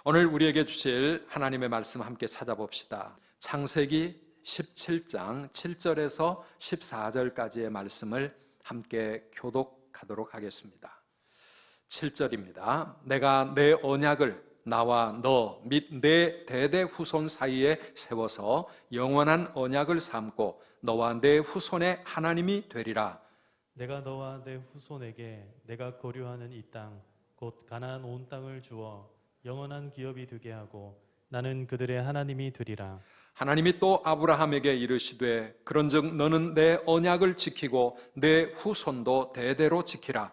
오늘 우리에게 주실 하나님의 말씀 함께 찾아봅시다. 창세기 17장 7절에서 14절까지의 말씀을 함께 교독하도록 하겠습니다. 7절입니다. 내가 내 언약을 나와 너 및 내 대대 후손 사이에 세워서 영원한 언약을 삼고 너와 내 후손의 하나님이 되리라. 내가 너와 내 후손에게 내가 거류하는 이 땅 곧 가나안 온 땅을 주어 영원한 기업이 되게 하고 나는 그들의 하나님이 되리라. 하나님이 또 아브라함에게 이르시되 그런즉 너는 내 언약을 지키고 내 후손도 대대로 지키라.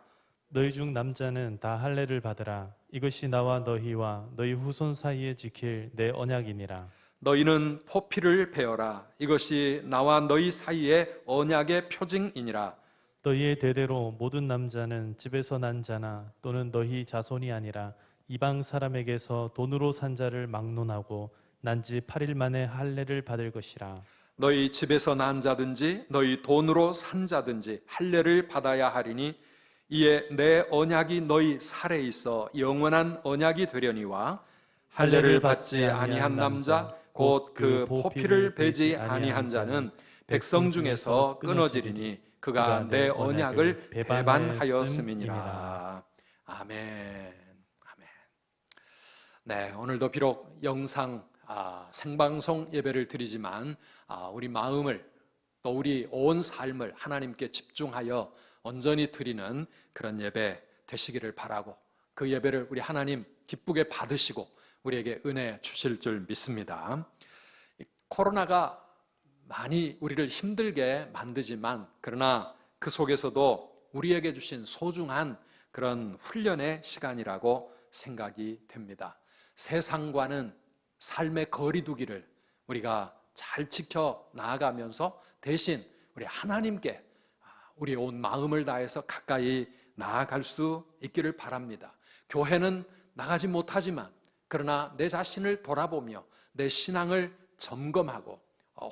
너희 중 남자는 다 할례를 받으라. 이것이 나와 너희와 너희 후손 사이에 지킬 내 언약이니라. 너희는 포피를 베어라. 이것이 나와 너희 사이의 언약의 표징이니라. 너희의 대대로 모든 남자는 집에서 난 자나 또는 너희 자손이 아니라 이방 사람에게서 돈으로 산 자를 막론하고 난 지 8일 만에 할례를 받을 것이라. 너희 집에서 난 자든지 너희 돈으로 산 자든지 할례를 받아야 하리니 이에 내 언약이 너희 살에 있어 영원한 언약이 되려니와 할례를 받지 아니한 남자 곧 그 포피를 베지 아니한 자는 백성 중에서 끊어지리니 그가 내 언약을 배반하였음이니라. 아멘. 아멘. 네, 오늘도 비록 영상 생방송 예배를 드리지만 우리 마음을 또 우리 온 삶을 하나님께 집중하여 온전히 드리는 그런 예배 되시기를 바라고 그 예배를 우리 하나님 기쁘게 받으시고 우리에게 은혜 주실 줄 믿습니다. 코로나가 많이 우리를 힘들게 만드지만 그러나 그 속에서도 우리에게 주신 소중한 그런 훈련의 시간이라고 생각이 됩니다. 세상과는 삶의 거리두기를 우리가 잘 지켜 나아가면서 대신 우리 하나님께 우리 온 마음을 다해서 가까이 나아갈 수 있기를 바랍니다. 교회는 나가지 못하지만 그러나 내 자신을 돌아보며 내 신앙을 점검하고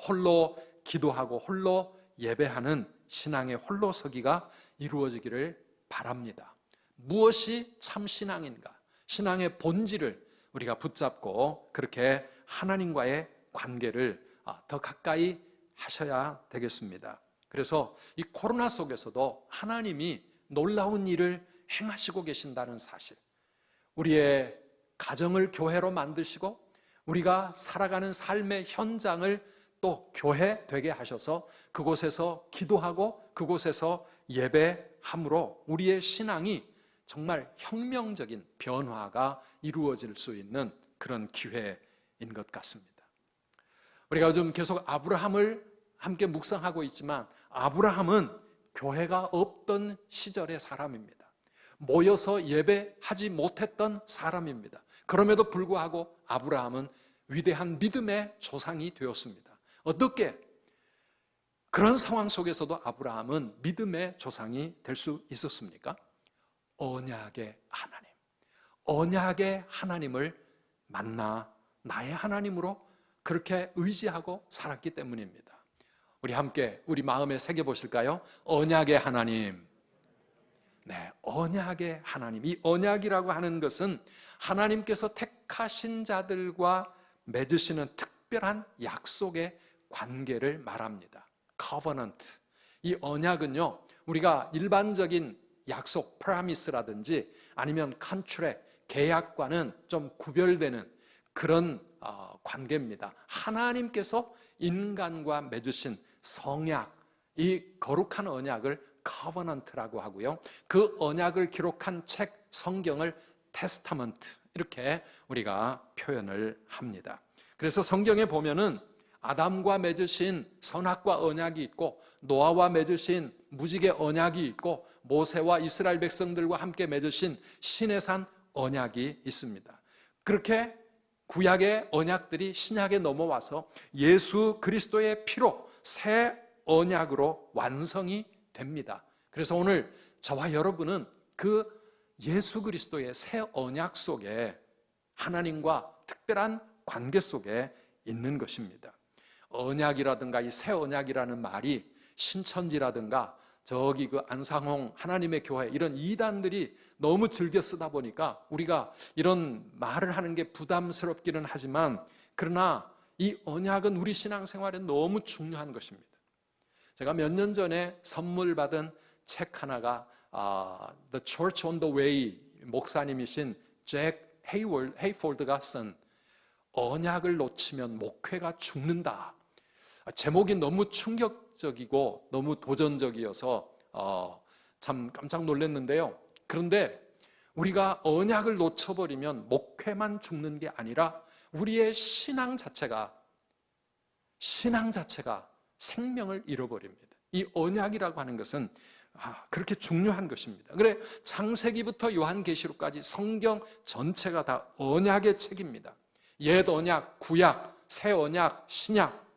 홀로 기도하고 홀로 예배하는 신앙의 홀로서기가 이루어지기를 바랍니다. 무엇이 참 신앙인가? 신앙의 본질을 우리가 붙잡고 그렇게 하나님과의 관계를 더 가까이 하셔야 되겠습니다. 그래서 이 코로나 속에서도 하나님이 놀라운 일을 행하시고 계신다는 사실, 우리의 가정을 교회로 만드시고 우리가 살아가는 삶의 현장을 또 교회 되게 하셔서 그곳에서 기도하고 그곳에서 예배함으로 우리의 신앙이 정말 혁명적인 변화가 이루어질 수 있는 그런 기회인 것 같습니다. 우리가 요즘 계속 아브라함을 함께 묵상하고 있지만 아브라함은 교회가 없던 시절의 사람입니다. 모여서 예배하지 못했던 사람입니다. 그럼에도 불구하고 아브라함은 위대한 믿음의 조상이 되었습니다. 어떻게 그런 상황 속에서도 아브라함은 믿음의 조상이 될 수 있었습니까? 언약의 하나님, 언약의 하나님을 만나 나의 하나님으로 그렇게 의지하고 살았기 때문입니다. 우리 함께 우리 마음에 새겨보실까요? 언약의 하나님. 네, 언약의 하나님. 이 언약이라고 하는 것은 하나님께서 택하신 자들과 맺으시는 특별한 약속의 관계를 말합니다. covenant. 이 언약은요, 우리가 일반적인 약속, promise라든지 아니면 contract, 계약과는 좀 구별되는 그런 관계입니다. 하나님께서 인간과 맺으신 성약, 이 거룩한 언약을 covenant라고 하고요. 그 언약을 기록한 책, 성경을 testament, 이렇게 우리가 표현을 합니다. 그래서 성경에 보면은 아담과 맺으신 선악과 언약이 있고 노아와 맺으신 무지개 언약이 있고 모세와 이스라엘 백성들과 함께 맺으신 시내산 언약이 있습니다. 그렇게 구약의 언약들이 신약에 넘어와서 예수 그리스도의 피로 새 언약으로 완성이 됩니다. 그래서 오늘 저와 여러분은 그 예수 그리스도의 새 언약 속에 하나님과 특별한 관계 속에 있는 것입니다. 언약이라든가 이 새 언약이라는 말이 신천지라든가 저기 그 안상홍 하나님의 교회 이런 이단들이 너무 즐겨 쓰다 보니까 우리가 이런 말을 하는 게 부담스럽기는 하지만, 그러나 이 언약은 우리 신앙생활에 너무 중요한 것입니다. 제가 몇 년 전에 선물 받은 책 하나가 The Church on the Way 목사님이신 잭 헤이폴드가 쓴 언약을 놓치면 목회가 죽는다. 제목이 너무 충격적이고 너무 도전적이어서 참 깜짝 놀랐는데요. 그런데 우리가 언약을 놓쳐버리면 목회만 죽는 게 아니라 우리의 신앙 자체가 생명을 잃어버립니다. 이 언약이라고 하는 것은 그렇게 중요한 것입니다. 그래, 창세기부터 요한계시록까지 성경 전체가 다 언약의 책입니다. 옛 언약, 구약, 새 언약, 신약.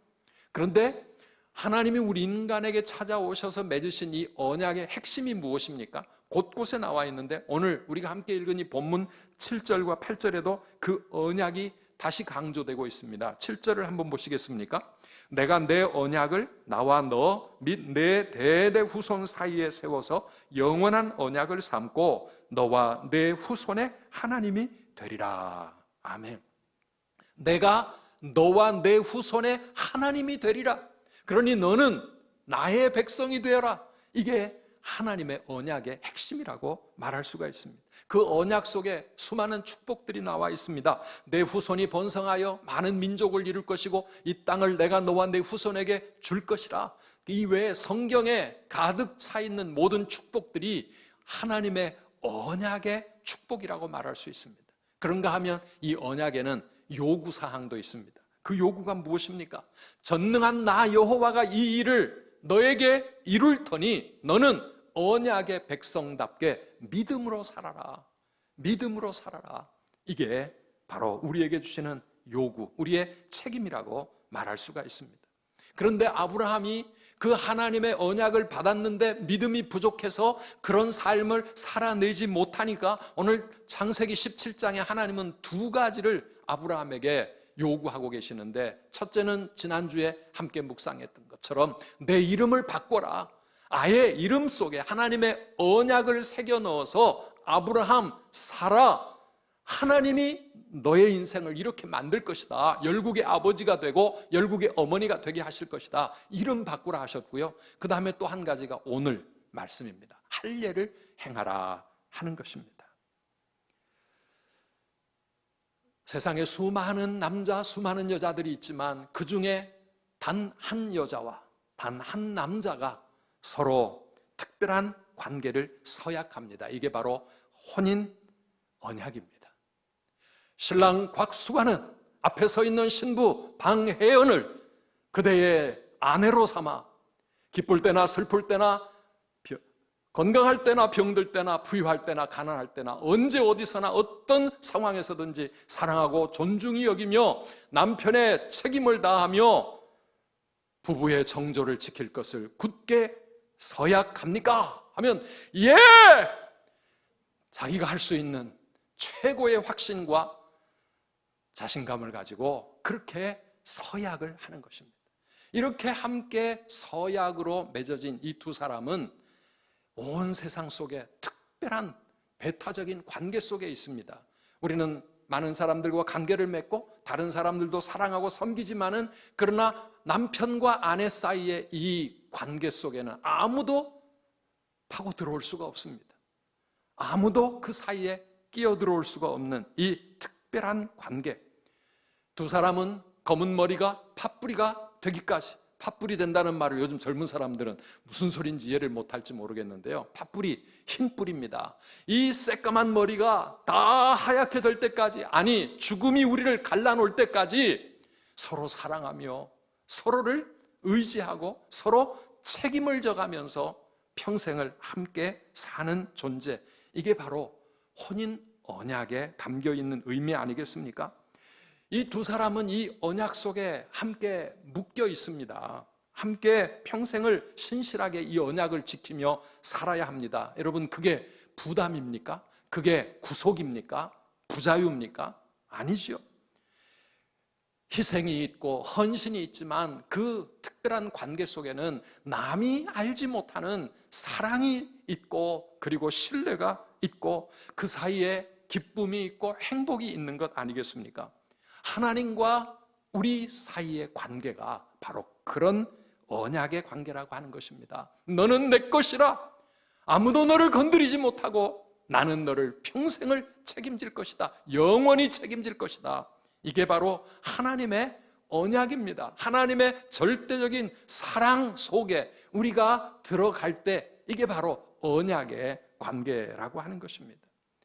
그런데 하나님이 우리 인간에게 찾아오셔서 맺으신 이 언약의 핵심이 무엇입니까? 곳곳에 나와 있는데 오늘 우리가 함께 읽은 이 본문 7절과 8절에도 그 언약이 다시 강조되고 있습니다. 7절을 한번 보시겠습니까? 내가 내 언약을 나와 너 및 내 대대 후손 사이에 세워서 영원한 언약을 삼고 너와 내 후손의 하나님이 되리라. 아멘. 내가 너와 내 후손의 하나님이 되리라. 그러니 너는 나의 백성이 되어라. 이게 하나님의 언약의 핵심이라고 말할 수가 있습니다. 그 언약 속에 수많은 축복들이 나와 있습니다. 내 후손이 번성하여 많은 민족을 이룰 것이고 이 땅을 내가 너와 내 후손에게 줄 것이라. 이 외에 성경에 가득 차 있는 모든 축복들이 하나님의 언약의 축복이라고 말할 수 있습니다. 그런가 하면 이 언약에는 요구사항도 있습니다. 그 요구가 무엇입니까? 전능한 나 여호와가 이 일을 너에게 이룰 터니 너는 언약의 백성답게 믿음으로 살아라. 믿음으로 살아라. 이게 바로 우리에게 주시는 요구, 우리의 책임이라고 말할 수가 있습니다. 그런데 아브라함이 그 하나님의 언약을 받았는데 믿음이 부족해서 그런 삶을 살아내지 못하니까 오늘 창세기 17장에 하나님은 두 가지를 아브라함에게 요구하고 계시는데, 첫째는 지난주에 함께 묵상했던 것처럼 내 이름을 바꿔라. 아예 이름 속에 하나님의 언약을 새겨 넣어서 아브라함, 사라, 하나님이 너의 인생을 이렇게 만들 것이다. 열국의 아버지가 되고 열국의 어머니가 되게 하실 것이다. 이름 바꾸라 하셨고요. 그 다음에 또 한 가지가 오늘 말씀입니다. 할례를 행하라 하는 것입니다. 세상에 수많은 남자, 수많은 여자들이 있지만 그 중에 단 한 여자와 단 한 남자가 서로 특별한 관계를 서약합니다. 이게 바로 혼인 언약입니다. 신랑 곽수관은 앞에 서 있는 신부 방혜연을 그대의 아내로 삼아 기쁠 때나 슬플 때나 건강할 때나 병들 때나 부유할 때나 가난할 때나 언제 어디서나 어떤 상황에서든지 사랑하고 존중히 여기며 남편의 책임을 다하며 부부의 정조를 지킬 것을 굳게 서약합니까? 하면 예! 자기가 할 수 있는 최고의 확신과 자신감을 가지고 그렇게 서약을 하는 것입니다. 이렇게 함께 서약으로 맺어진 이 두 사람은 온 세상 속에 특별한 배타적인 관계 속에 있습니다. 우리는 많은 사람들과 관계를 맺고 다른 사람들도 사랑하고 섬기지만은 그러나 남편과 아내 사이의 이 관계 속에는 아무도 파고 들어올 수가 없습니다. 아무도 그 사이에 끼어 들어올 수가 없는 이 특별한 관계. 두 사람은 검은 머리가 팥뿌리가 되기까지, 팥뿌리 된다는 말을 요즘 젊은 사람들은 무슨 소리인지 이해를 못할지 모르겠는데요. 팥뿌리, 흰 뿌리입니다. 이 새까만 머리가 다 하얗게 될 때까지, 아니 죽음이 우리를 갈라놓을 때까지 서로 사랑하며 서로를 의지하고 서로 책임을 져가면서 평생을 함께 사는 존재, 이게 바로 혼인 언약에 담겨있는 의미 아니겠습니까? 이 두 사람은 이 언약 속에 함께 묶여 있습니다. 함께 평생을 신실하게 이 언약을 지키며 살아야 합니다. 여러분, 그게 부담입니까? 그게 구속입니까? 부자유입니까? 아니죠. 희생이 있고 헌신이 있지만 그 특별한 관계 속에는 남이 알지 못하는 사랑이 있고 그리고 신뢰가 있고 그 사이에 기쁨이 있고 행복이 있는 것 아니겠습니까? 하나님과 우리 사이의 관계가 바로 그런 언약의 관계라고 하는 것입니다. 너는 내 것이라. 아무도 너를 건드리지 못하고 나는 너를 평생을 책임질 것이다. 영원히 책임질 것이다. 이게 바로 하나님의 언약입니다. 하나님의 절대적인 사랑 속에 우리가 들어갈 때 이게 바로 언약의 관계라고 하는 것입니다.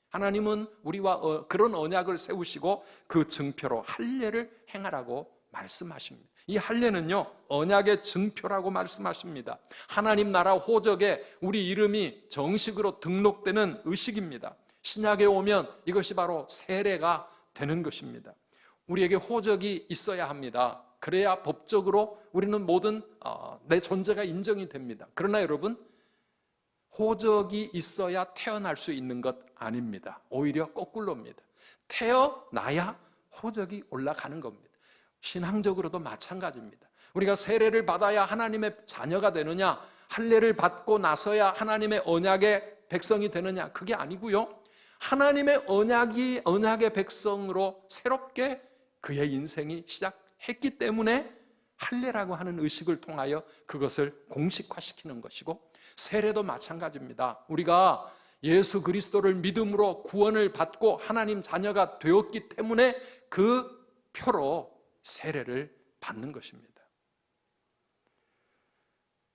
하나님은 우리와 그런 언약을 세우시고 그 증표로 할례를 행하라고 말씀하십니다. 이 할례는요, 언약의 증표라고 말씀하십니다. 하나님 나라 호적에 우리 이름이 정식으로 등록되는 의식입니다. 신약에 오면 이것이 바로 세례가 되는 것입니다. 우리에게 호적이 있어야 합니다. 그래야 법적으로 우리는 모든 내 존재가 인정이 됩니다. 그러나 여러분, 호적이 있어야 태어날 수 있는 것 아닙니다. 오히려 거꾸로입니다. 태어나야 호적이 올라가는 겁니다. 신앙적으로도 마찬가지입니다. 우리가 세례를 받아야 하나님의 자녀가 되느냐, 할례를 받고 나서야 하나님의 언약의 백성이 되느냐, 그게 아니고요. 하나님의 언약의 백성으로 새롭게 그의 인생이 시작했기 때문에 할례라고 하는 의식을 통하여 그것을 공식화시키는 것이고, 세례도 마찬가지입니다. 우리가 예수 그리스도를 믿음으로 구원을 받고 하나님 자녀가 되었기 때문에 그 표로 세례를 받는 것입니다.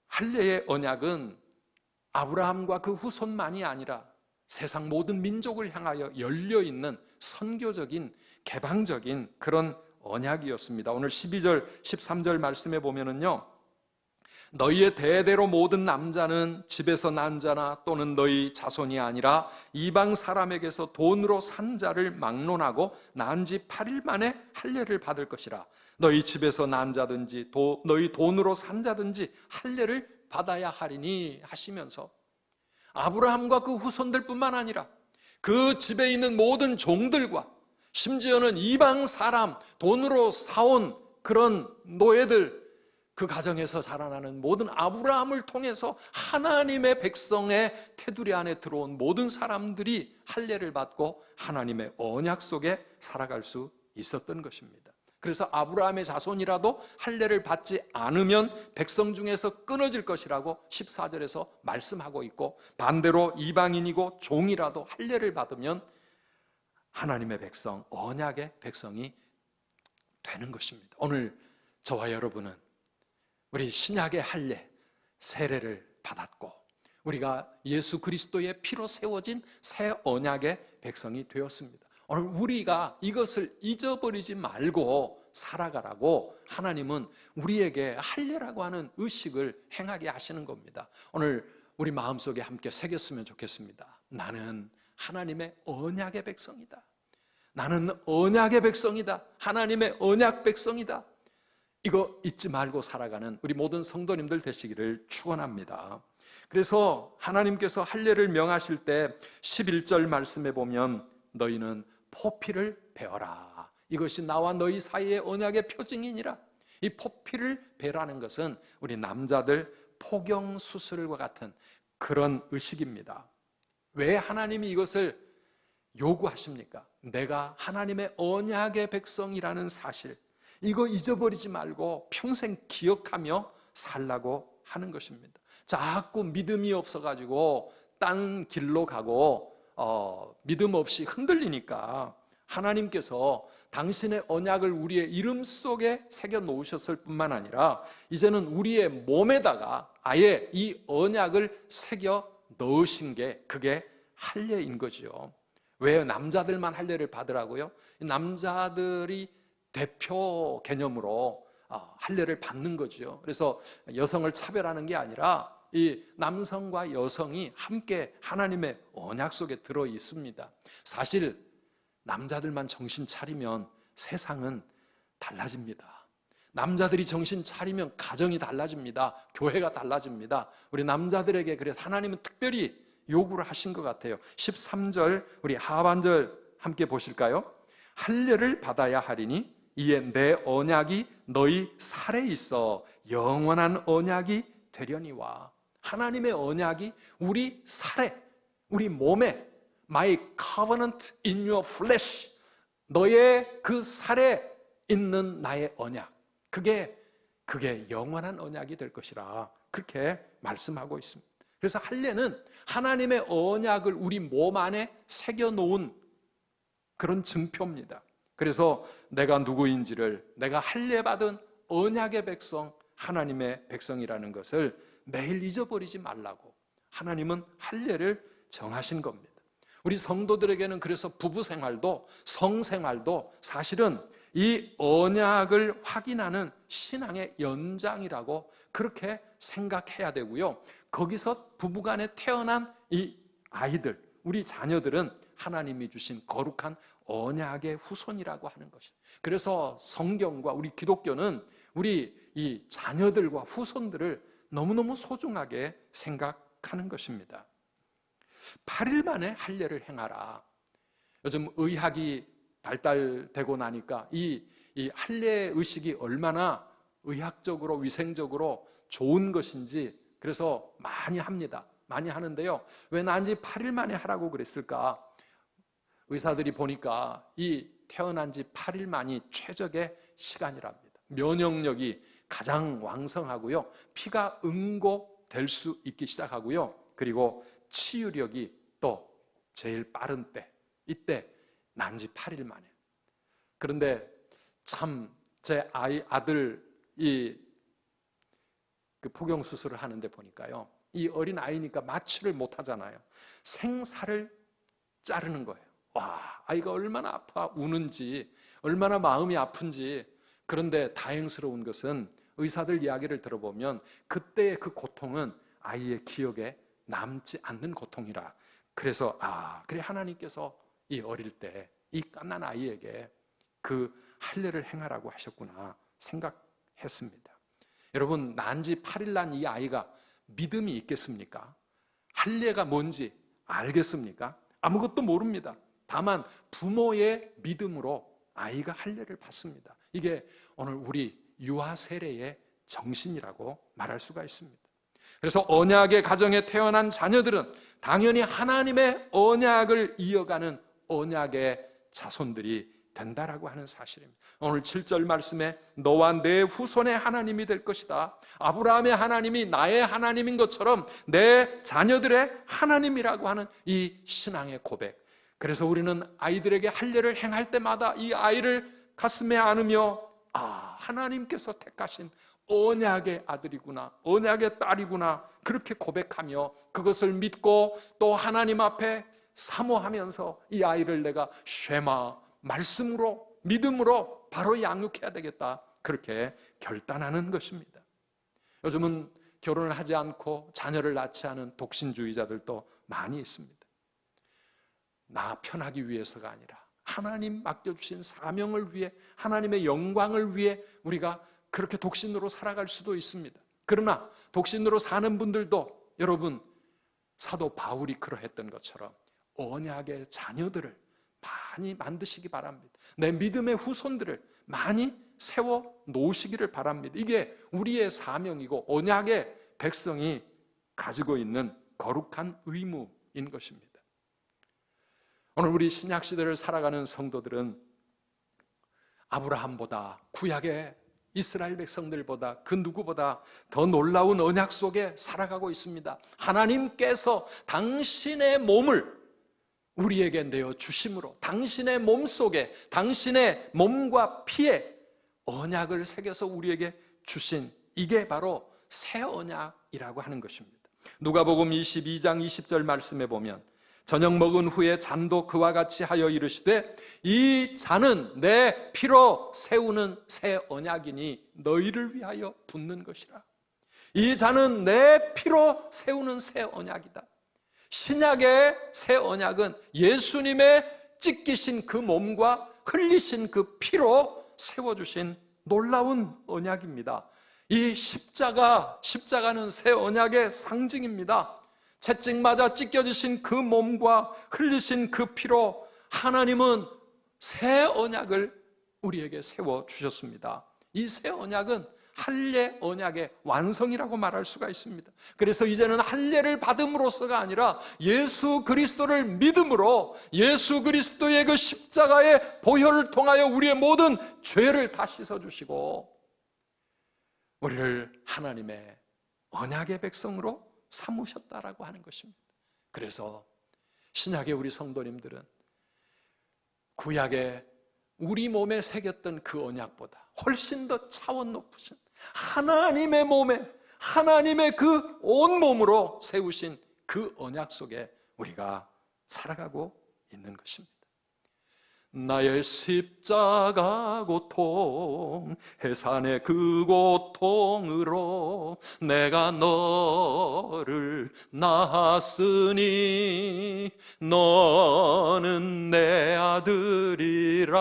할례의 언약은 아브라함과 그 후손만이 아니라 세상 모든 민족을 향하여 열려있는 선교적인 개방적인 그런 언약이었습니다. 오늘 12절 13절 말씀에 보면은요, 너희의 대대로 모든 남자는 집에서 난 자나 또는 너희 자손이 아니라 이방 사람에게서 돈으로 산 자를 막론하고 난 지 8일 만에 할례를 받을 것이라. 너희 집에서 난 자든지 너희 돈으로 산 자든지 할례를 받아야 하리니 하시면서 아브라함과 그 후손들뿐만 아니라 그 집에 있는 모든 종들과 심지어는 이방 사람, 돈으로 사온 그런 노예들, 그 가정에서 자라나는 모든 아브라함을 통해서 하나님의 백성의 테두리 안에 들어온 모든 사람들이 할례를 받고 하나님의 언약 속에 살아갈 수 있었던 것입니다. 그래서 아브라함의 자손이라도 할례를 받지 않으면 백성 중에서 끊어질 것이라고 14절에서 말씀하고 있고, 반대로 이방인이고 종이라도 할례를 받으면 하나님의 백성, 언약의 백성이 되는 것입니다. 오늘 저와 여러분은 우리 신약의 할례, 세례를 받았고 우리가 예수 그리스도의 피로 세워진 새 언약의 백성이 되었습니다. 오늘 우리가 이것을 잊어버리지 말고 살아가라고 하나님은 우리에게 할례라고 하는 의식을 행하게 하시는 겁니다. 오늘 우리 마음속에 함께 새겼으면 좋겠습니다. 나는 하나님의 언약의 백성이다. 나는 언약의 백성이다. 하나님의 언약 백성이다. 이거 잊지 말고 살아가는 우리 모든 성도님들 되시기를 축원합니다. 그래서 하나님께서 할례를 명하실 때 11절 말씀에 보면 너희는 포피를 베어라. 이것이 나와 너희 사이의 언약의 표징이니라. 이 포피를 베라는 것은 우리 남자들 포경 수술과 같은 그런 의식입니다. 왜 하나님이 이것을 요구하십니까? 내가 하나님의 언약의 백성이라는 사실, 이거 잊어버리지 말고 평생 기억하며 살라고 하는 것입니다. 자꾸 믿음이 없어가지고 딴 길로 가고 믿음 없이 흔들리니까 하나님께서 당신의 언약을 우리의 이름 속에 새겨 놓으셨을 뿐만 아니라 이제는 우리의 몸에다가 아예 이 언약을 새겨 넣으신 게 그게 할례인 거죠. 왜 남자들만 할례를 받으라고요? 남자들이 대표 개념으로 할례를 받는 거죠. 그래서 여성을 차별하는 게 아니라 이 남성과 여성이 함께 하나님의 언약 속에 들어 있습니다. 사실 남자들만 정신 차리면 세상은 달라집니다. 남자들이 정신 차리면 가정이 달라집니다. 교회가 달라집니다. 우리 남자들에게 그래서 하나님은 특별히 요구를 하신 것 같아요. 13절 우리 하반절 함께 보실까요? 할례를 받아야 하리니 이에 내 언약이 너희 살에 있어 영원한 언약이 되려니와. 하나님의 언약이 우리 살에, 우리 몸에, My covenant in your flesh, 너의 그 살에 있는 나의 언약, 그게 영원한 언약이 될 것이라 그렇게 말씀하고 있습니다. 그래서 할례는 하나님의 언약을 우리 몸 안에 새겨놓은 그런 증표입니다. 그래서 내가 누구인지를, 내가 할례받은 언약의 백성, 하나님의 백성이라는 것을 매일 잊어버리지 말라고 하나님은 할례를 정하신 겁니다. 우리 성도들에게는 그래서 부부 생활도 성생활도 사실은 이 언약을 확인하는 신앙의 연장이라고 그렇게 생각해야 되고요. 거기서 부부간에 태어난 이 아이들, 우리 자녀들은 하나님이 주신 거룩한 언약의 후손이라고 하는 것이에요. 그래서 성경과 우리 기독교는 우리 이 자녀들과 후손들을 너무너무 소중하게 생각하는 것입니다. 8일 만에 할례를 행하라. 요즘 의학이 발달되고 나니까 이 할례 의식이 얼마나 의학적으로 위생적으로 좋은 것인지 그래서 많이 합니다. 많이 하는데요. 왜 난지 8일 만에 하라고 그랬을까? 의사들이 보니까 이 태어난 지 8일 만이 최적의 시간이랍니다. 면역력이 가장 왕성하고요. 피가 응고될 수 있기 시작하고요. 그리고 치유력이 또 제일 빠른 때, 이때 난 지 8일 만에. 그런데 참 제 아들 그 포경 수술을 하는데 보니까요, 이 어린 아이니까 마취를 못 하잖아요. 생살을 자르는 거예요. 와, 아이가 얼마나 아파 우는지, 얼마나 마음이 아픈지. 그런데 다행스러운 것은 의사들 이야기를 들어보면 그때의 그 고통은 아이의 기억에 남지 않는 고통이라. 그래서 그래 하나님께서 이 어릴 때 이 갓난 아이에게 그 할례를 행하라고 하셨구나 생각했습니다. 여러분, 난지 8일 난 이 아이가 믿음이 있겠습니까? 할례가 뭔지 알겠습니까? 아무것도 모릅니다. 다만 부모의 믿음으로 아이가 할례를 받습니다. 이게 오늘 우리 유아 세례의 정신이라고 말할 수가 있습니다. 그래서 언약의 가정에 태어난 자녀들은 당연히 하나님의 언약을 이어가는 언약의 자손들이 된다라고 하는 사실입니다. 오늘 7절 말씀에 너와 내 후손의 하나님이 될 것이다. 아브라함의 하나님이 나의 하나님인 것처럼 내 자녀들의 하나님이라고 하는 이 신앙의 고백. 그래서 우리는 아이들에게 할례를 행할 때마다 이 아이를 가슴에 안으며 하나님께서 택하신 언약의 아들이구나, 언약의 딸이구나, 그렇게 고백하며 그것을 믿고 또 하나님 앞에 사모하면서 이 아이를 내가 쉐마, 말씀으로, 믿음으로 바로 양육해야 되겠다, 그렇게 결단하는 것입니다. 요즘은 결혼을 하지 않고 자녀를 낳지 않은 독신주의자들도 많이 있습니다. 나 편하기 위해서가 아니라 하나님 맡겨주신 사명을 위해, 하나님의 영광을 위해 우리가 그렇게 독신으로 살아갈 수도 있습니다. 그러나 독신으로 사는 분들도 여러분, 사도 바울이 그러했던 것처럼 언약의 자녀들을 많이 만드시기 바랍니다. 내 믿음의 후손들을 많이 세워 놓으시기를 바랍니다. 이게 우리의 사명이고 언약의 백성이 가지고 있는 거룩한 의무인 것입니다. 오늘 우리 신약 시대를 살아가는 성도들은 아브라함보다, 구약의 이스라엘 백성들보다, 그 누구보다 더 놀라운 언약 속에 살아가고 있습니다. 하나님께서 당신의 몸을 우리에게 내어 주심으로 당신의 몸 속에, 당신의 몸과 피에 언약을 새겨서 우리에게 주신, 이게 바로 새 언약이라고 하는 것입니다. 누가복음 22장 20절 말씀에 보면 저녁 먹은 후에 잔도 그와 같이 하여 이르시되 이 잔은 내 피로 세우는 새 언약이니 너희를 위하여 붓는 것이라. 이 잔은 내 피로 세우는 새 언약이다. 신약의 새 언약은 예수님의 찢기신 그 몸과 흘리신 그 피로 세워주신 놀라운 언약입니다. 이 십자가는 새 언약의 상징입니다. 채찍 맞아 찢겨지신 그 몸과 흘리신 그 피로 하나님은 새 언약을 우리에게 세워주셨습니다. 이 새 언약은 할례 언약의 완성이라고 말할 수가 있습니다. 그래서 이제는 할례를 받음으로써가 아니라 예수 그리스도를 믿음으로 예수 그리스도의 그 십자가의 보혈을 통하여 우리의 모든 죄를 다 씻어주시고 우리를 하나님의 언약의 백성으로 삼으셨다라고 하는 것입니다. 그래서 신약의 우리 성도님들은 구약의 우리 몸에 새겼던 그 언약보다 훨씬 더 차원 높으신 하나님의 몸에 하나님의 그 온몸으로 세우신 그 언약 속에 우리가 살아가고 있는 것입니다. 나의 십자가 고통 해산의 그 고통으로 내가 너를 낳았으니 너는 내 아들이라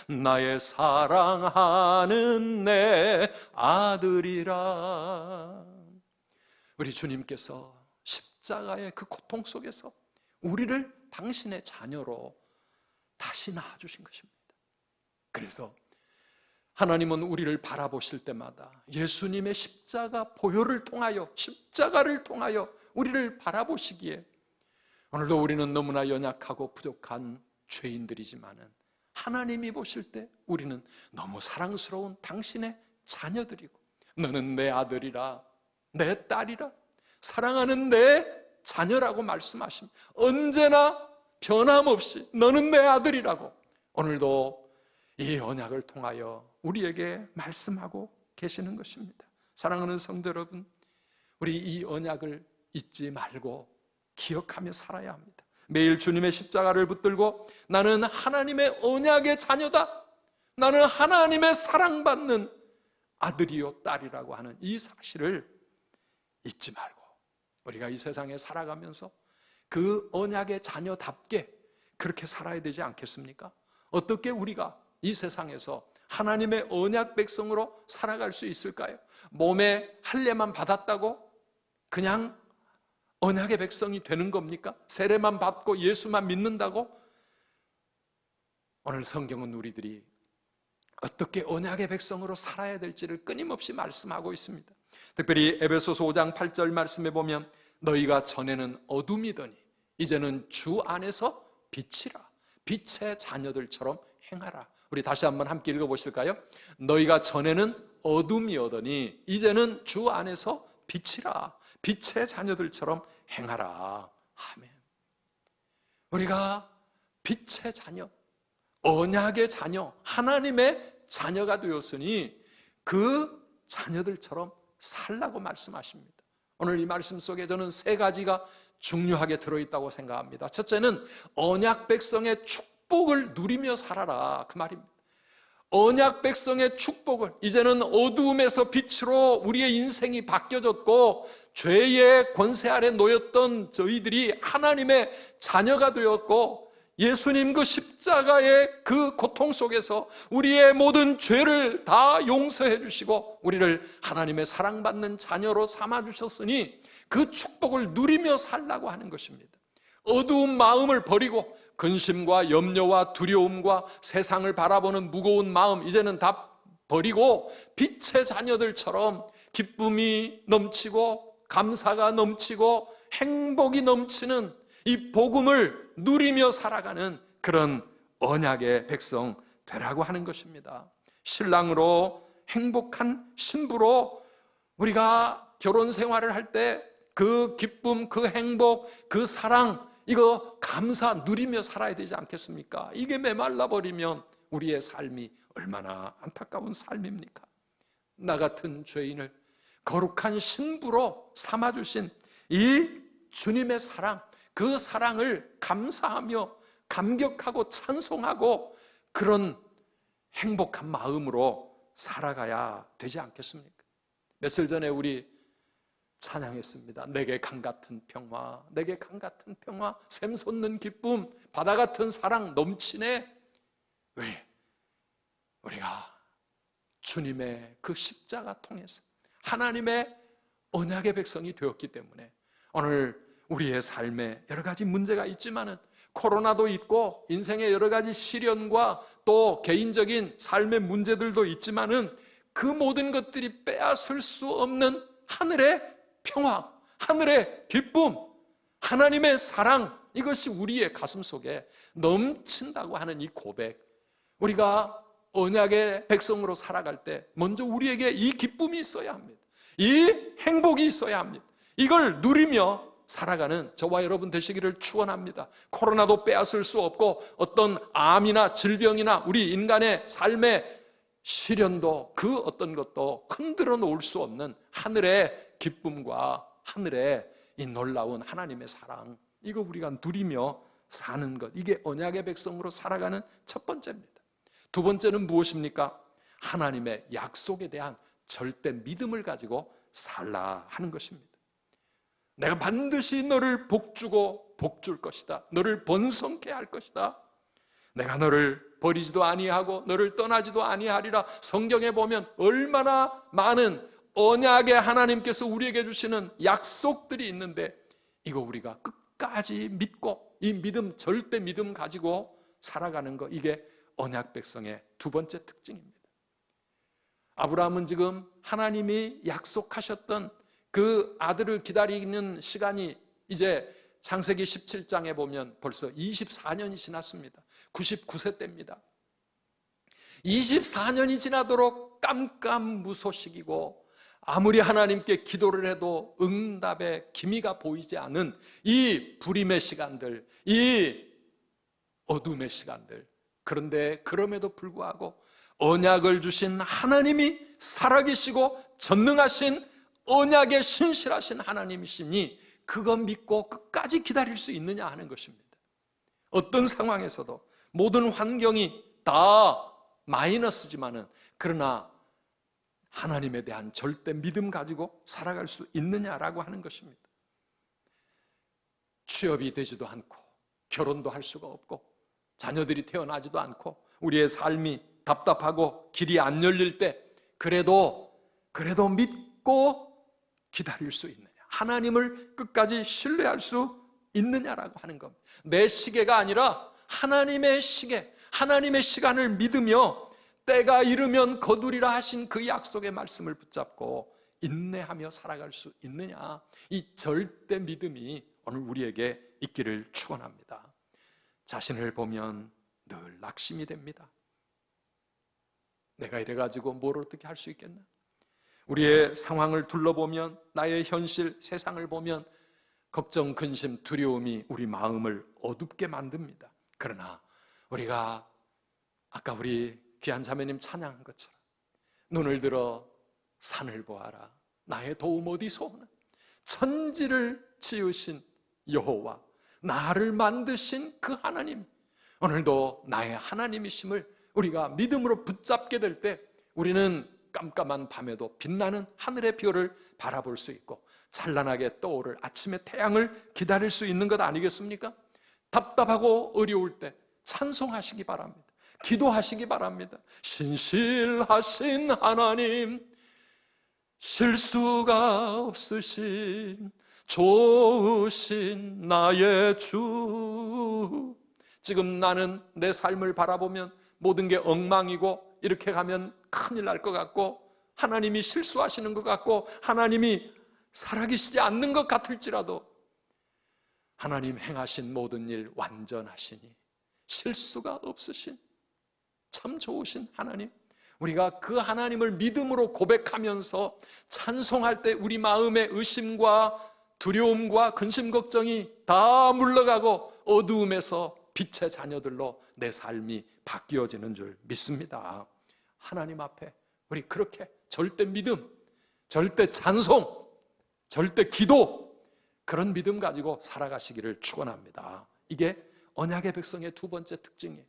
나의 사랑하는 내 아들이라. 우리 주님께서 십자가의 그 고통 속에서 우리를 당신의 자녀로 다시 낳아주신 것입니다. 그래서 하나님은 우리를 바라보실 때마다 예수님의 십자가 보혈을 통하여 십자가를 통하여 우리를 바라보시기에 오늘도 우리는 너무나 연약하고 부족한 죄인들이지만은 하나님이 보실 때 우리는 너무 사랑스러운 당신의 자녀들이고 너는 내 아들이라 내 딸이라 사랑하는 내 자녀라고 말씀하십니다. 언제나 변함없이 너는 내 아들이라고 오늘도 이 언약을 통하여 우리에게 말씀하고 계시는 것입니다. 사랑하는 성도 여러분, 우리 이 언약을 잊지 말고 기억하며 살아야 합니다. 매일 주님의 십자가를 붙들고 나는 하나님의 언약의 자녀다, 나는 하나님의 사랑받는 아들이요 딸이라고 하는 이 사실을 잊지 말고 우리가 이 세상에 살아가면서 그 언약의 자녀답게 그렇게 살아야 되지 않겠습니까? 어떻게 우리가 이 세상에서 하나님의 언약 백성으로 살아갈 수 있을까요? 몸에 할례만 받았다고 그냥 언약의 백성이 되는 겁니까? 세례만 받고 예수만 믿는다고? 오늘 성경은 우리들이 어떻게 언약의 백성으로 살아야 될지를 끊임없이 말씀하고 있습니다. 특별히 에베소서 5장 8절 말씀에 보면 너희가 전에는 어둠이더니 이제는 주 안에서 빛이라 빛의 자녀들처럼 행하라. 우리 다시 한번 함께 읽어보실까요? 너희가 전에는 어둠이었더니 이제는 주 안에서 빛이라 빛의 자녀들처럼 행하라. 아멘. 우리가 빛의 자녀, 언약의 자녀, 하나님의 자녀가 되었으니 그 자녀들처럼 살라고 말씀하십니다. 오늘 이 말씀 속에 저는 세 가지가 중요하게 들어있다고 생각합니다. 첫째는 언약 백성의 축복을 누리며 살아라 그 말입니다. 언약 백성의 축복을, 이제는 어두움에서 빛으로 우리의 인생이 바뀌어졌고 죄의 권세 아래 놓였던 저희들이 하나님의 자녀가 되었고 예수님 그 십자가의 그 고통 속에서 우리의 모든 죄를 다 용서해 주시고 우리를 하나님의 사랑받는 자녀로 삼아 주셨으니 그 축복을 누리며 살라고 하는 것입니다. 어두운 마음을 버리고 근심과 염려와 두려움과 세상을 바라보는 무거운 마음 이제는 다 버리고 빛의 자녀들처럼 기쁨이 넘치고 감사가 넘치고 행복이 넘치는 이 복음을 누리며 살아가는 그런 언약의 백성 되라고 하는 것입니다. 신랑으로 행복한 신부로 우리가 결혼 생활을 할 때 그 기쁨, 그 행복, 그 사랑 이거 감사 누리며 살아야 되지 않겠습니까? 이게 메말라 버리면 우리의 삶이 얼마나 안타까운 삶입니까? 나 같은 죄인을 거룩한 신부로 삼아주신 이 주님의 사랑, 그 사랑을 감사하며 감격하고 찬송하고 그런 행복한 마음으로 살아가야 되지 않겠습니까? 며칠 전에 우리 찬양했습니다. 내게 강 같은 평화, 내게 강 같은 평화, 샘솟는 기쁨, 바다 같은 사랑 넘치네. 왜? 우리가 주님의 그 십자가 통해서 하나님의 언약의 백성이 되었기 때문에 오늘 우리의 삶에 여러 가지 문제가 있지만은 코로나도 있고 인생의 여러 가지 시련과 또 개인적인 삶의 문제들도 있지만은 그 모든 것들이 빼앗을 수 없는 하늘의 평화, 하늘의 기쁨, 하나님의 사랑, 이것이 우리의 가슴 속에 넘친다고 하는 이 고백, 우리가 언약의 백성으로 살아갈 때 먼저 우리에게 이 기쁨이 있어야 합니다. 이 행복이 있어야 합니다. 이걸 누리며 살아가는 저와 여러분 되시기를 축원합니다. 코로나도 빼앗을 수 없고 어떤 암이나 질병이나 우리 인간의 삶의 시련도 그 어떤 것도 흔들어 놓을 수 없는 하늘의 기쁨과 하늘의 이 놀라운 하나님의 사랑, 이거 우리가 누리며 사는 것, 이게 언약의 백성으로 살아가는 첫 번째입니다. 두 번째는 무엇입니까? 하나님의 약속에 대한 절대 믿음을 가지고 살라 하는 것입니다. 내가 반드시 너를 복주고 복줄 것이다. 너를 번성케 할 것이다. 내가 너를 버리지도 아니하고 너를 떠나지도 아니하리라. 성경에 보면 얼마나 많은 언약의 하나님께서 우리에게 주시는 약속들이 있는데, 이거 우리가 끝까지 믿고 이 믿음, 절대 믿음 가지고 살아가는 것, 이게 언약 백성의 두 번째 특징입니다. 아브라함은 지금 하나님이 약속하셨던 그 아들을 기다리는 시간이 이제 창세기 17장에 보면 벌써 24년이 지났습니다. 99세 때입니다. 24년이 지나도록 깜깜무소식이고 아무리 하나님께 기도를 해도 응답의 기미가 보이지 않은 이 불임의 시간들, 이 어둠의 시간들, 그런데 그럼에도 불구하고 언약을 주신 하나님이 살아계시고 전능하신 언약에 신실하신 하나님이시니 그거 믿고 끝까지 기다릴 수 있느냐 하는 것입니다. 어떤 상황에서도 모든 환경이 다 마이너스지만은 그러나 하나님에 대한 절대 믿음 가지고 살아갈 수 있느냐라고 하는 것입니다. 취업이 되지도 않고 결혼도 할 수가 없고 자녀들이 태어나지도 않고 우리의 삶이 답답하고 길이 안 열릴 때 그래도 믿고 기다릴 수 있느냐, 하나님을 끝까지 신뢰할 수 있느냐라고 하는 겁니다. 내 시계가 아니라 하나님의 시계, 하나님의 시간을 믿으며 때가 이르면 거두리라 하신 그 약속의 말씀을 붙잡고 인내하며 살아갈 수 있느냐, 이 절대 믿음이 오늘 우리에게 있기를 축원합니다. 자신을 보면 늘 낙심이 됩니다. 내가 이래가지고 뭘 어떻게 할 수 있겠나? 우리의 상황을 둘러보면, 나의 현실, 세상을 보면 걱정, 근심, 두려움이 우리 마음을 어둡게 만듭니다. 그러나 우리가 아까 우리 귀한 자매님 찬양한 것처럼 눈을 들어 산을 보아라. 나의 도움 어디서 오나? 천지를 지으신 여호와, 나를 만드신 그 하나님, 오늘도 나의 하나님이심을 우리가 믿음으로 붙잡게 될 때 우리는 깜깜한 밤에도 빛나는 하늘의 별을 바라볼 수 있고 찬란하게 떠오를 아침의 태양을 기다릴 수 있는 것 아니겠습니까? 답답하고 어려울 때 찬송하시기 바랍니다. 기도하시기 바랍니다. 신실하신 하나님, 실수가 없으신 좋으신 나의 주, 지금 나는 내 삶을 바라보면 모든 게 엉망이고 이렇게 가면 큰일 날 것 같고 하나님이 실수하시는 것 같고 하나님이 살아계시지 않는 것 같을지라도 하나님 행하신 모든 일 완전하시니 실수가 없으신 참 좋으신 하나님, 우리가 그 하나님을 믿음으로 고백하면서 찬송할 때 우리 마음의 의심과 두려움과 근심 걱정이 다 물러가고 어두움에서 빛의 자녀들로 내 삶이 바뀌어지는 줄 믿습니다. 하나님 앞에 우리 그렇게 절대 믿음, 절대 찬송, 절대 기도, 그런 믿음 가지고 살아가시기를 축원합니다. 이게 언약의 백성의 두 번째 특징이에요.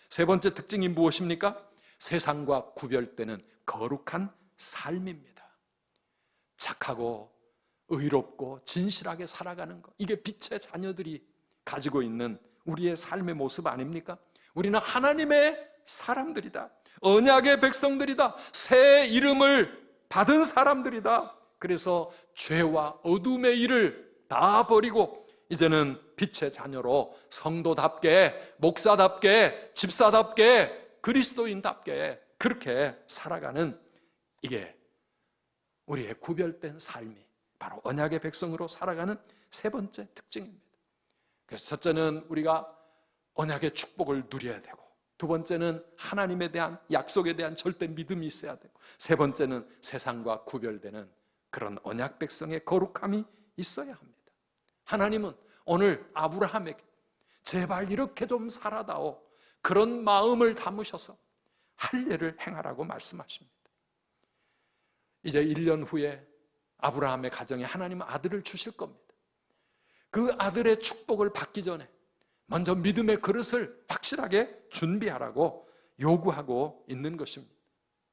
세 번째 특징이 무엇입니까? 세상과 구별되는 거룩한 삶입니다. 착하고 의롭고 진실하게 살아가는 것, 이게 빛의 자녀들이 가지고 있는 우리의 삶의 모습 아닙니까? 우리는 하나님의 사람들이다. 언약의 백성들이다. 새 이름을 받은 사람들이다. 그래서 죄와 어둠의 일을 다 버리고 이제는 빛의 자녀로 성도답게, 목사답게, 집사답게, 그리스도인답게 그렇게 살아가는, 이게 우리의 구별된 삶이 바로 언약의 백성으로 살아가는 세 번째 특징입니다. 그래서 첫째는 우리가 언약의 축복을 누려야 되고, 두 번째는 하나님에 대한 약속에 대한 절대 믿음이 있어야 되고, 세 번째는 세상과 구별되는 그런 언약 백성의 거룩함이 있어야 합니다. 하나님은 오늘 아브라함에게 제발 이렇게 좀 살아다오, 그런 마음을 담으셔서 할례를 행하라고 말씀하십니다. 이제 1년 후에 아브라함의 가정에 하나님은 아들을 주실 겁니다. 그 아들의 축복을 받기 전에 먼저 믿음의 그릇을 확실하게 준비하라고 요구하고 있는 것입니다.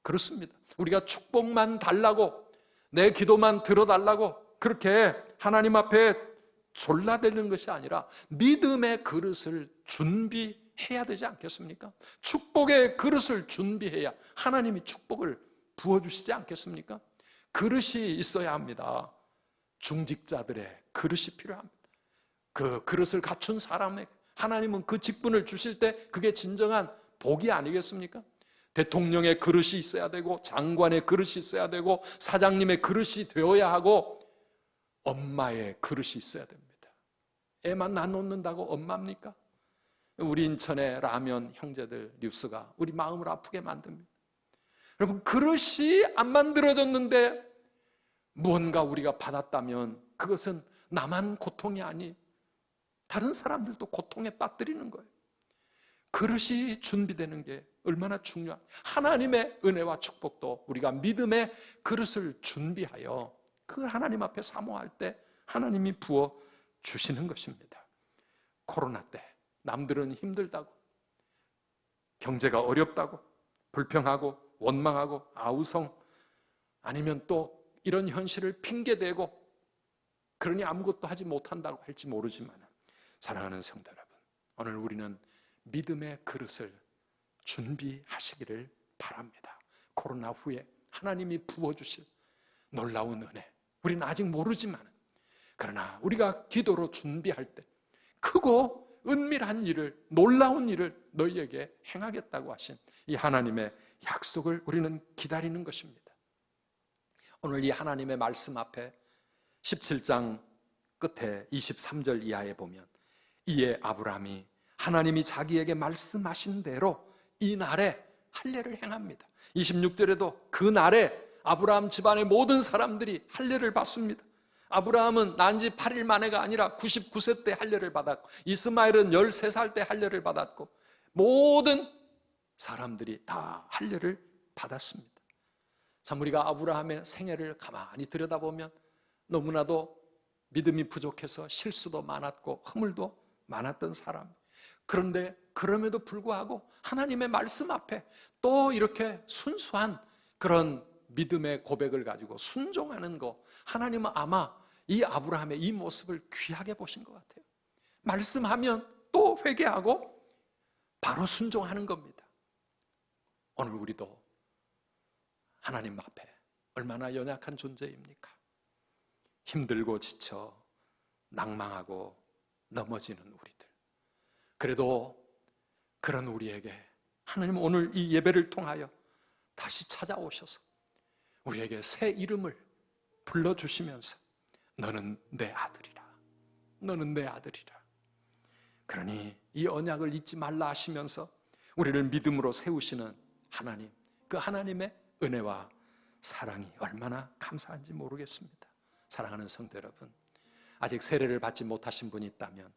그렇습니다. 우리가 축복만 달라고, 내 기도만 들어달라고 그렇게 하나님 앞에 졸라대는 것이 아니라 믿음의 그릇을 준비해야 되지 않겠습니까? 축복의 그릇을 준비해야 하나님이 축복을 부어주시지 않겠습니까? 그릇이 있어야 합니다. 중직자들의 그릇이 필요합니다. 그 그릇을 갖춘 사람에게 하나님은 그 직분을 주실 때 그게 진정한 복이 아니겠습니까? 대통령의 그릇이 있어야 되고, 장관의 그릇이 있어야 되고, 사장님의 그릇이 되어야 하고, 엄마의 그릇이 있어야 됩니다. 애만 낳아놓는다고 엄마입니까? 우리 인천의 라면 형제들 뉴스가 우리 마음을 아프게 만듭니다. 여러분, 그릇이 안 만들어졌는데 무언가 우리가 받았다면 그것은 나만 고통이 아니 다른 사람들도 고통에 빠뜨리는 거예요. 그릇이 준비되는 게 얼마나 중요한, 하나님의 은혜와 축복도 우리가 믿음의 그릇을 준비하여 그 하나님 앞에 사모할 때 하나님이 부어 주시는 것입니다. 코로나 때 남들은 힘들다고, 경제가 어렵다고, 불평하고 원망하고 아우성, 아니면 또 이런 현실을 핑계대고 그러니 아무것도 하지 못한다고 할지 모르지만, 사랑하는 성도 여러분, 오늘 우리는 믿음의 그릇을 준비하시기를 바랍니다. 코로나 후에 하나님이 부어주실 놀라운 은혜, 우리는 아직 모르지만, 그러나 우리가 기도로 준비할 때 크고 은밀한 일을, 놀라운 일을 너희에게 행하겠다고 하신 이 하나님의 약속을 우리는 기다리는 것입니다. 오늘 이 하나님의 말씀 앞에 17장 끝에 23절 이하에 보면, 이에 아브라함이 하나님이 자기에게 말씀하신 대로 이 날에 할례를 행합니다. 26절에도 그 날에 아브라함 집안의 모든 사람들이 할례를 받습니다. 아브라함은 난 지 8일 만에가 아니라 99세 때 할례를 받았고, 이스마엘은 13살 때 할례를 받았고, 모든 사람들이 다 할례를 받았습니다. 참, 우리가 아브라함의 생애를 가만히 들여다보면 너무나도 믿음이 부족해서 실수도 많았고 허물도 많았던 사람, 그런데 그럼에도 불구하고 하나님의 말씀 앞에 또 이렇게 순수한 그런 믿음의 고백을 가지고 순종하는 거, 하나님은 아마 이 아브라함의 이 모습을 귀하게 보신 것 같아요. 말씀하면 또 회개하고 바로 순종하는 겁니다. 오늘 우리도 하나님 앞에 얼마나 연약한 존재입니까? 힘들고 지쳐 낭망하고 넘어지는 우리들, 그래도 그런 우리에게 하나님은 오늘 이 예배를 통하여 다시 찾아오셔서 우리에게 새 이름을 불러주시면서 너는 내 아들이라, 너는 내 아들이라, 그러니 이 언약을 잊지 말라 하시면서 우리를 믿음으로 세우시는 하나님, 그 하나님의 은혜와 사랑이 얼마나 감사한지 모르겠습니다. 사랑하는 성도 여러분, 아직 세례를 받지 못하신 분이 있다면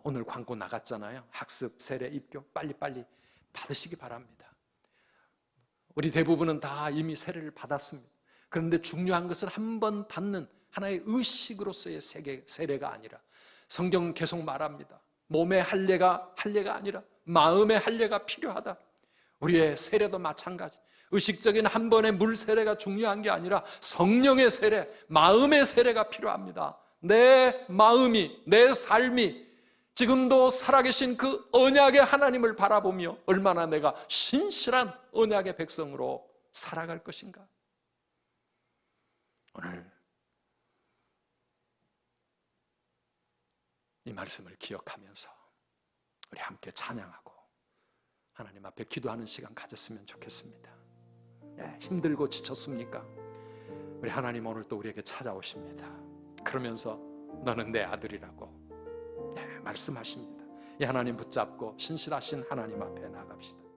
오늘 광고 나갔잖아요. 학습, 세례, 입교 빨리빨리 받으시기 바랍니다. 우리 대부분은 다 이미 세례를 받았습니다. 그런데 중요한 것은 한 번 받는 하나의 의식으로서의 세례가 아니라, 성경은 계속 말합니다. 몸의 할례가 아니라 마음의 할례가 필요하다. 우리의 세례도 마찬가지, 의식적인 한 번의 물 세례가 중요한 게 아니라 성령의 세례, 마음의 세례가 필요합니다. 내 마음이, 내 삶이 지금도 살아계신 그 언약의 하나님을 바라보며 얼마나 내가 신실한 언약의 백성으로 살아갈 것인가. 오늘 이 말씀을 기억하면서 우리 함께 찬양하고 하나님 앞에 기도하는 시간 가졌으면 좋겠습니다. 힘들고 지쳤습니까? 우리 하나님 오늘 또 우리에게 찾아오십니다. 그러면서 너는 내 아들이라고 말씀하십니다. 이 하나님 붙잡고 신실하신 하나님 앞에 나갑시다.